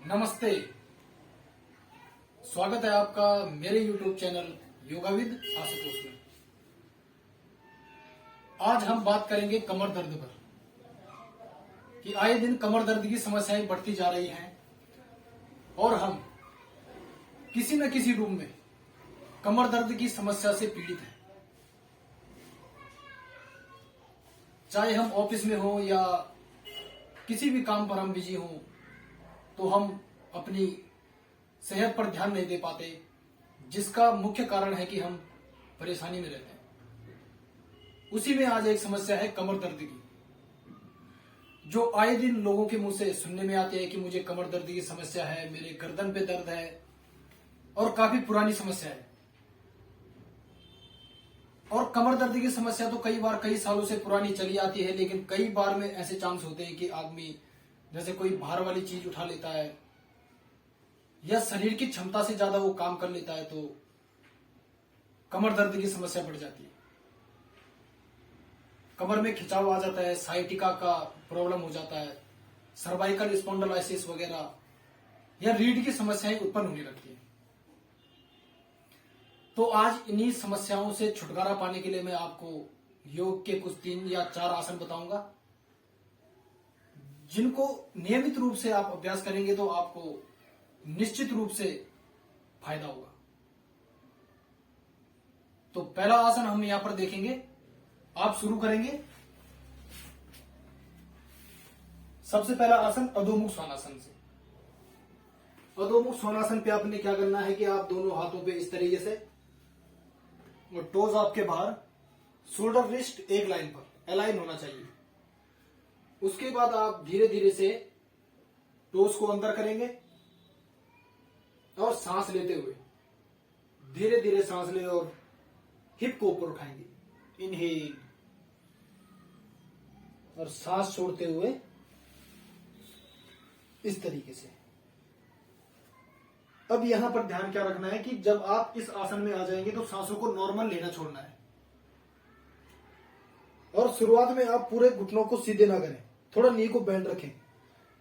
नमस्ते। स्वागत है आपका मेरे YouTube चैनल योगाविद आशुतोष में। आज हम बात करेंगे कमर दर्द पर कि आए दिन कमर दर्द की समस्याएं बढ़ती जा रही हैं और हम किसी न किसी रूप में कमर दर्द की समस्या से पीड़ित हैं। चाहे हम ऑफिस में हो या किसी भी काम पर हम बिजी हों, तो हम अपनी सेहत पर ध्यान नहीं दे पाते, जिसका मुख्य कारण है कि हम परेशानी में रहते हैं। उसी में आज एक समस्या है कमर दर्द की, जो आए दिन लोगों के मुंह से सुनने में आती है कि मुझे कमर दर्द की समस्या है, मेरे गर्दन पे दर्द है और काफी पुरानी समस्या है। और कमर दर्द की समस्या तो कई सालों से पुरानी चली आती है, लेकिन कई बार में ऐसे चांस होते हैं कि आदमी जैसे कोई भार वाली चीज उठा लेता है या शरीर की क्षमता से ज्यादा वो काम कर लेता है, तो कमर दर्द की समस्या बढ़ जाती है। कमर में खिंचाव आ जाता है, साइटिका का प्रॉब्लम हो जाता है, सर्वाइकल स्पॉन्डिलोसिस वगैरह या रीढ़ की समस्याएं उत्पन्न होने लगती है। तो आज इन्हीं समस्याओं से छुटकारा पाने के लिए मैं आपको योग के कुछ 3 या 4 आसन बताऊंगा, जिनको नियमित रूप से आप अभ्यास करेंगे तो आपको निश्चित रूप से फायदा होगा। तो पहला आसन हम यहां पर देखेंगे। आप शुरू करेंगे सबसे पहला आसन अधोमुख स्वानासन से। अधोमुख स्वानासन पे आपने क्या करना है कि आप दोनों हाथों पे इस तरीके से और टोज आपके बाहर, शोल्डर रिस्ट एक लाइन पर अलाइन होना चाहिए। उसके बाद आप धीरे धीरे से टोज को अंदर करेंगे और सांस लेते हुए धीरे धीरे सांस ले और हिप को ऊपर उठाएंगे, इनहेल, और सांस छोड़ते हुए इस तरीके से। अब यहां पर ध्यान क्या रखना है कि जब आप इस आसन में आ जाएंगे तो सांसों को नॉर्मल लेना छोड़ना है और शुरुआत में आप पूरे घुटनों को सीधे ना करें, थोड़ा नी को बैंड रखें।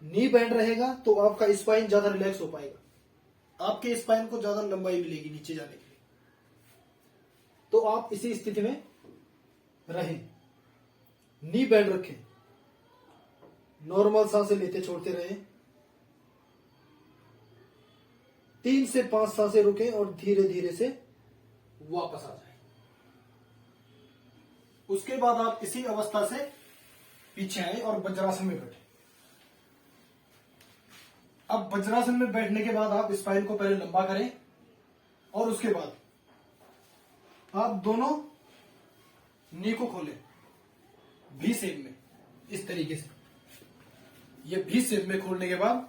नी बैंड रहेगा तो आपका स्पाइन ज्यादा रिलैक्स हो पाएगा, आपके स्पाइन को ज्यादा लंबाई मिलेगी नीचे जाने के लिए। तो आप इसी स्थिति में रहें, नी बैंड रखें, नॉर्मल सांसें लेते छोड़ते रहें, 3 से 5 सांसें रुकें और धीरे धीरे से वापस आ जाएं। उसके बाद आप इसी अवस्था से पीछे आए और वज्रासन में बैठे। अब वज्रासन में बैठने के बाद आप स्पाइन को पहले लंबा करें और उसके बाद आप दोनों नी को खोलें भी शेप में, इस तरीके से। ये भी शेप में खोलने के बाद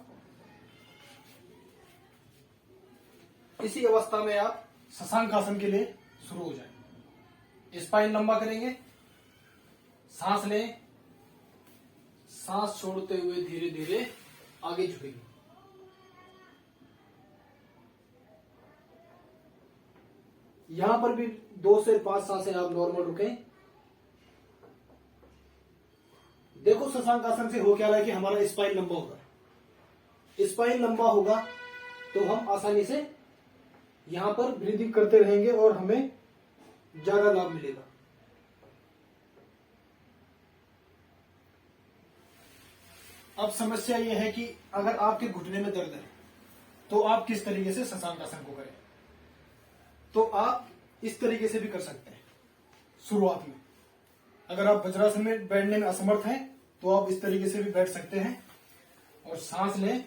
इसी अवस्था में आप शशांक आसन के लिए शुरू हो जाए। स्पाइन लंबा करेंगे, सांस लें, सांस छोड़ते हुए धीरे धीरे आगे झुकेंगे। यहां पर भी 2 से 5 सांसें आप नॉर्मल रुकें। देखो शशांक आसन से हो क्या रहा है कि हमारा स्पाइन लंबा होगा। स्पाइन लंबा होगा तो हम आसानी से यहां पर ब्रीदिंग करते रहेंगे और हमें ज्यादा लाभ मिलेगा। अब समस्या यह है कि अगर आपके घुटने में दर्द है तो आप किस तरीके से शशांक आसन को करें। तो आप इस तरीके से भी कर सकते हैं। शुरुआत में अगर आप वज्रासन में बैठने में असमर्थ हैं तो आप इस तरीके से भी बैठ सकते हैं और सांस लें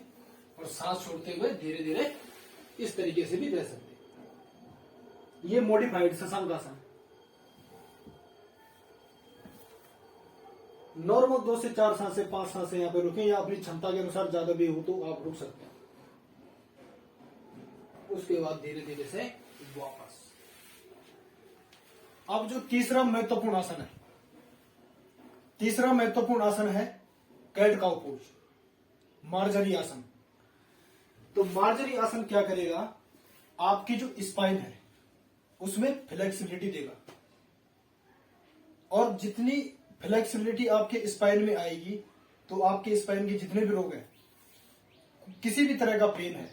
और सांस छोड़ते हुए धीरे धीरे इस तरीके से भी बैठ सकते हैं। ये मॉडिफाइड शशांक आसन। नॉर्मल 2 से 4 सांसें, 5 सांसें यहां पे रुकें, या अपनी क्षमता के अनुसार ज्यादा भी हो तो आप रुक सकते हैं। उसके बाद धीरे धीरे से वापस। अब जो तीसरा महत्वपूर्ण आसन है, तीसरा महत्वपूर्ण आसन है कैट काउ पोज, मार्जरी आसन। तो मार्जरी आसन क्या करेगा, आपकी जो स्पाइन है उसमें फ्लेक्सिबिलिटी देगा, और जितनी फ्लेक्सिबिलिटी आपके स्पाइन में आएगी तो आपके स्पाइन के जितने भी रोग हैं किसी भी तरह का पेन है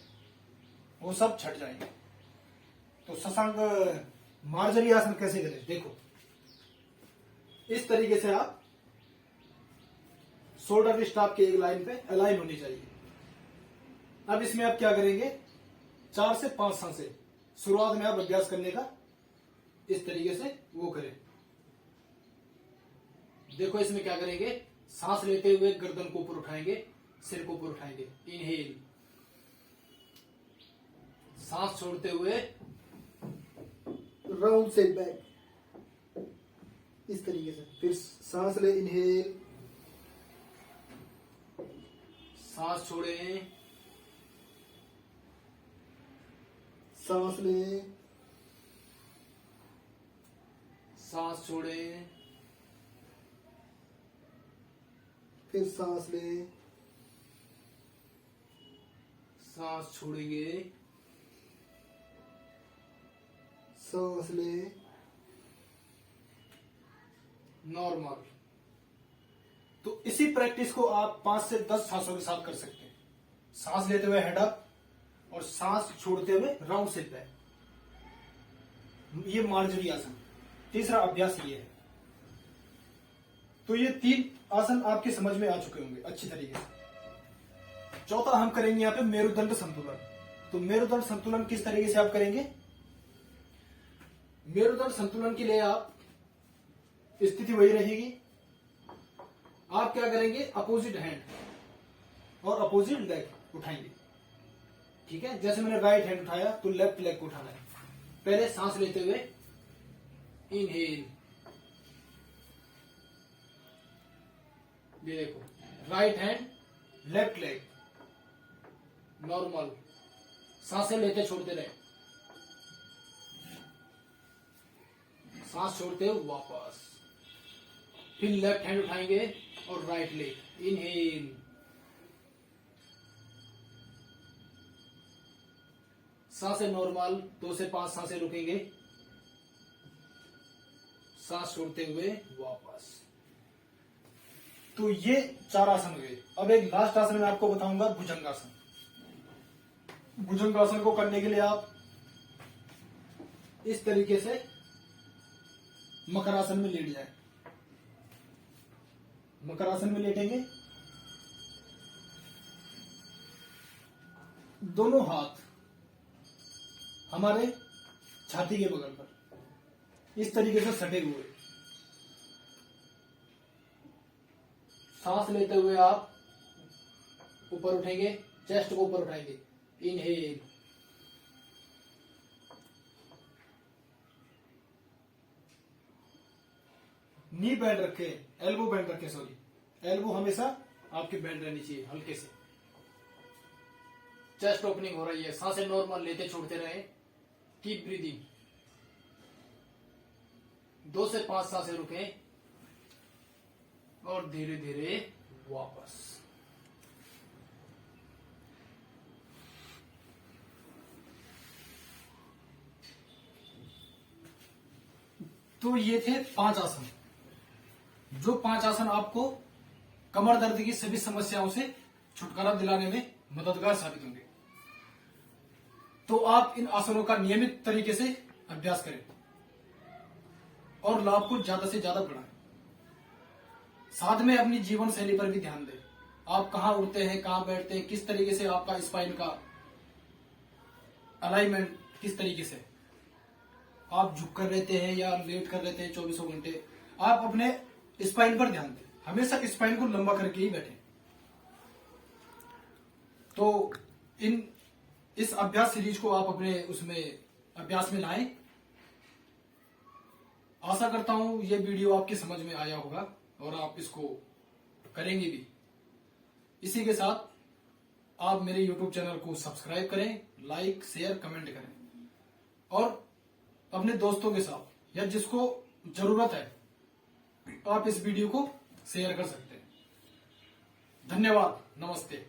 वो सब छट जाएंगे। तो शशांक मार्जरी आसन कैसे करें, देखो इस तरीके से आप शोल्डर स्टाफ के एक लाइन पे अलाइन होनी चाहिए। अब इसमें आप क्या करेंगे, 4 से 5 सांसें शुरुआत में आप अभ्यास करने का इस तरीके से वो करें। देखो इसमें क्या करेंगे, सांस लेते हुए गर्दन को ऊपर उठाएंगे, सिर को ऊपर उठाएंगे, इनहेल। सांस छोड़ते हुए राउंड सेट बैक इस तरीके से, फिर सांस ले, इनहेल, सांस छोड़ें, सांस ले, सांस छोड़ें, फिर सांस ले, सांस छोड़ेंगे, सांस ले, नॉर्मल। तो इसी प्रैक्टिस को आप 5 से 10 सांसों के साथ कर सकते हैं। सांस लेते हुए हेड अप और सांस छोड़ते हुए राउंड सिट बैक, ये मार्जरी आसन। तीसरा अभ्यास ये है। तो ये 3 आसन आपके समझ में आ चुके होंगे अच्छी तरीके से। चौथा हम करेंगे यहाँ पे मेरुदंड संतुलन। तो मेरुदंड संतुलन किस तरीके से आप करेंगे, मेरुदंड संतुलन के लिए आप स्थिति वही रहेगी। आप क्या करेंगे, अपोजिट हैंड और अपोजिट लेग उठाएंगे। ठीक है, जैसे मैंने राइट हैंड उठाया तो लेफ्ट लेग को उठाना है। पहले सांस लेते हुए इनहेल, ये देखो right hand left leg, normal. सांसें लेते छोड़ते रहे, सांस छोड़ते हुए वापस, फिर लेफ्ट हैंड उठाएंगे और राइट लेग, इनहेल, सांसें नॉर्मल, 2 से 5 सांसें रुकेंगे, सांस छोड़ते हुए वापस। तो ये 4 आसन हुए। अब एक लास्ट आसन मैं आपको बताऊंगा, भुजंगासन। भुजंगासन को करने के लिए आप इस तरीके से मकरासन में लेट जाए। मकरासन में लेटेंगे, दोनों हाथ हमारे छाती के बगल पर इस तरीके से सटे हुए। सांस लेते हुए आप ऊपर उठेंगे, चेस्ट को ऊपर उठाएंगे, इनहेल, नी बैंड रखे, एल्बो बैंड रखे, सॉरी एल्बो हमेशा आपकी बैंड रहनी चाहिए हल्के से। चेस्ट ओपनिंग हो रही है, सांसें नॉर्मल लेते छोड़ते रहे, कीप ब्रीदिंग। 2 से 5 सांसें रुकें और धीरे धीरे वापस। तो ये थे 5 आसन, जो 5 आसन आपको कमर दर्द की सभी समस्याओं से छुटकारा दिलाने में मददगार साबित होंगे। तो आप इन आसनों का नियमित तरीके से अभ्यास करें और लाभ को ज्यादा से ज्यादा बढ़ाएं। साथ में अपनी जीवन शैली पर भी ध्यान दें। आप कहां उठते हैं, कहां बैठते हैं, किस तरीके से आपका स्पाइन का अलाइनमेंट, किस तरीके से आप झुक कर रहते हैं या लेट कर रहते हैं 24 घंटे। आप अपने स्पाइन पर ध्यान दें, हमेशा स्पाइन को लंबा करके ही बैठें। तो इस अभ्यास सीरीज को आप अपने उसमें अभ्यास में लाएं। आशा करता हूं ये वीडियो आपकी समझ में आया होगा और आप इसको करेंगे भी। इसी के साथ आप मेरे YouTube चैनल को सब्सक्राइब करें, लाइक, शेयर, कमेंट करें और अपने दोस्तों के साथ या जिसको जरूरत है आप इस वीडियो को शेयर कर सकते हैं। धन्यवाद, नमस्ते।